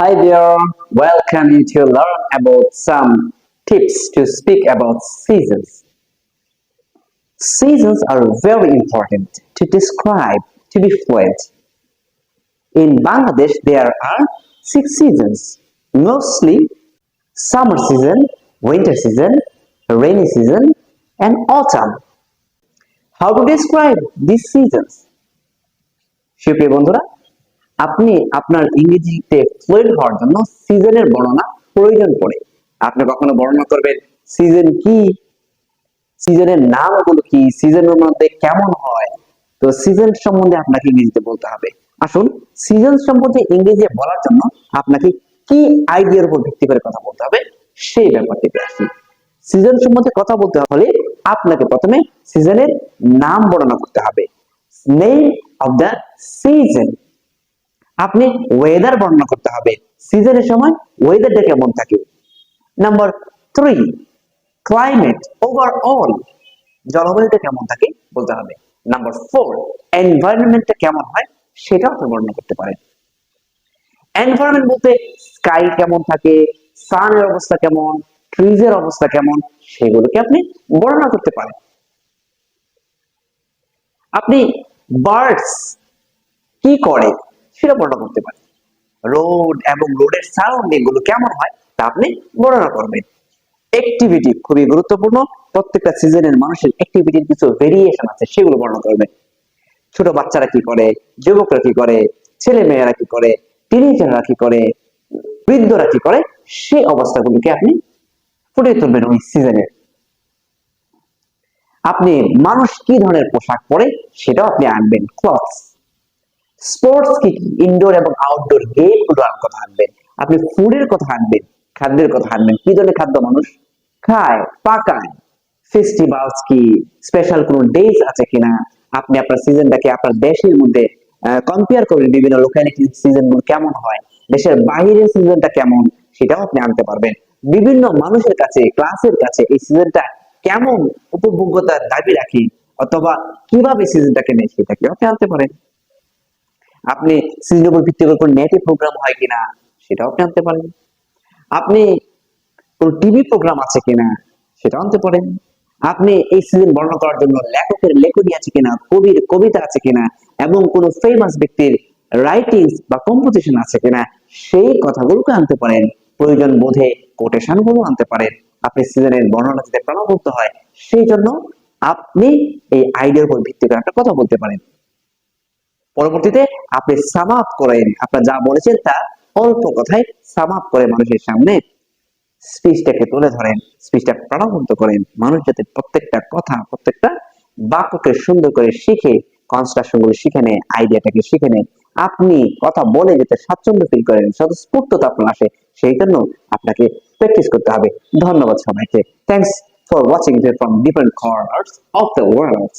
Hi there, welcome you to learn about some tips to speak about seasons. Seasons are very important to describe, to be fluent. In Bangladesh, there are six seasons, mostly summer season, winter season, rainy season, and autumn. How to describe these seasons? সুপ্রিয় বন্ধুরা, আপনি আপনার ইংরেজিতে fluent হওয়ার জন্য সিজনের বর্ণনা প্রয়োজন পড়ে। আপনি কখনো বর্ণনা করবেন সিজন কি, সিজনের নামগুলো কি, সিজনের মধ্যে কেমন হয়। তো সিজন সম্বন্ধে আপনাকে ইংরেজিতে বলতে হবে। আসুন সিজন সম্বন্ধে ইংরেজি বলার জন্য আপনাকে কি আইডিয়ার উপর ভিত্তি করে কথা বলতে হবে সেই ব্যাপারটিতে আসি। সিজন সম্বন্ধে কথা বলতে হলে আপনাকে প্রথমে সিজনের নাম বর্ণনা করতে হবে। Name of the season. আপনি ওয়েদার বর্ণনা করতে হবে, সিজনের সময় ওয়েদারটা কেমন থাকে। নাম্বার 3, ক্লাইমেট ওভারঅল, জলবায়ুটা কেমন থাকে বলতে হবে। নাম্বার 4, এনভায়রনমেন্টটা কেমন হয় সেটাও আপনি বর্ণনা করতে পারেন। এনভায়রনমেন্ট বলতে স্কাই কেমন থাকে, সানের অবস্থা কেমন, ট্রিজের অবস্থা কেমন, সেগুলোকে আপনি বর্ণনা করতে পারেন। আপনি বার্ডস কি করে সেটা বর্ণনা করতে পারেন। রোড এবং রোডের সারাউন্ডিং গুলো কেমন হয় তা আপনি বর্ণনা করবেন। অ্যাক্টিভিটি খুবই গুরুত্বপূর্ণ, প্রত্যেকটা সিজনের মানুষের অ্যাক্টিভিটির কিছু ভেরিয়েশন আছে, সেগুলো বর্ণনা করবেন। ছোট বাচ্চারা কি করে, যুবকরা কি করে, ছেলে মেয়েরা কি করে, টিনেজাররা কি করে, বৃদ্ধরা কি করে, সেই অবস্থাগুলোকে আপনি ফুটিয়ে তুলবেন ওই সিজনের। আপনি মানুষ কি ধরনের পোশাক পরে সেটাও আপনি আনবেন, ক্লথস। স্পোর্টস কি কি, ইনডোর এবং আউটডোর গেম গুলোর কথা আনবেন। আপনি ফুডের কথা আনবেন, খাদ্যের কথা আনবেন, কি ধরনের খাদ্য মানুষ খায়, পাকায়। ফেস্টিভ্যালস কি, স্পেশাল কোনো ডেজ আছে কিনা, আপনি আপনার সিজনটাকে আপনার দেশের মধ্যে কম্পেয়ার করবেন, বিভিন্ন লোকালিটি সিজন গুলো কেমন হয়, দেশের বাইরের সিজনটা কেমন সেটাও আপনি আনতে পারবেন। বিভিন্ন মানুষের কাছে, ক্লাসের কাছে এই সিজনটা কেমন উপভোগ্যতার দাবি রাখি, অথবা কিভাবে সিজনটাকে নেই সেটাকে আপনি আনতে পারেন। আপনি সিজনের উপর ভিত্তি করে কোন নেটিভ প্রোগ্রাম হয় কিনা সেটাও আপনি আনতে পারেন। আপনি কোন টিভি প্রোগ্রাম আছে কিনা সেটাও আনতে পারেন। আপনি এই সিজন বর্ণনা করার জন্য লেখকের লেখনী আছে কিনা, কবির কবিতা আছে কিনা, এবং কোন ফেমাস ব্যক্তির রাইটিংস বা কম্পোজিশন আছে কিনা সেই কথাগুলোকে আনতে পারেন। প্রয়োজন বোধে কোটেশন গুলো আনতে পারেন। আপনি সিজনের বর্ণনা যাতে প্রাণবন্ত হয় সেই জন্য আপনি এই আইডিয়ার উপর ভিত্তি করে একটা কথা বলতে পারেন। পরবর্তীতে আপনি সাম আপ করেন, আপনার যা বলেছেন তা অল্প কথায় সাম আপ করে মানুষের সামনে স্পিচটাকে তুলে ধরেন, স্পিচটা প্রাণবন্ত করেন। মানুষ যাতে প্রত্যেকটা কথা, প্রত্যেকটা বাক্যকে সুন্দর করে শিখে, কনস্ট্রাকশন গুলো শিখে নেয়, আইডিয়াটাকে শিখে নেয়। আপনি কথা বলে যাতে স্বাচ্ছন্দ্য ফিল করেন, স্বতঃস্ফূর্ততা আপনার আসে, সেই জন্য আপনাকে প্র্যাকটিস করতে হবে। ধন্যবাদ সবাইকে। Thanks for watching from different corners of the world.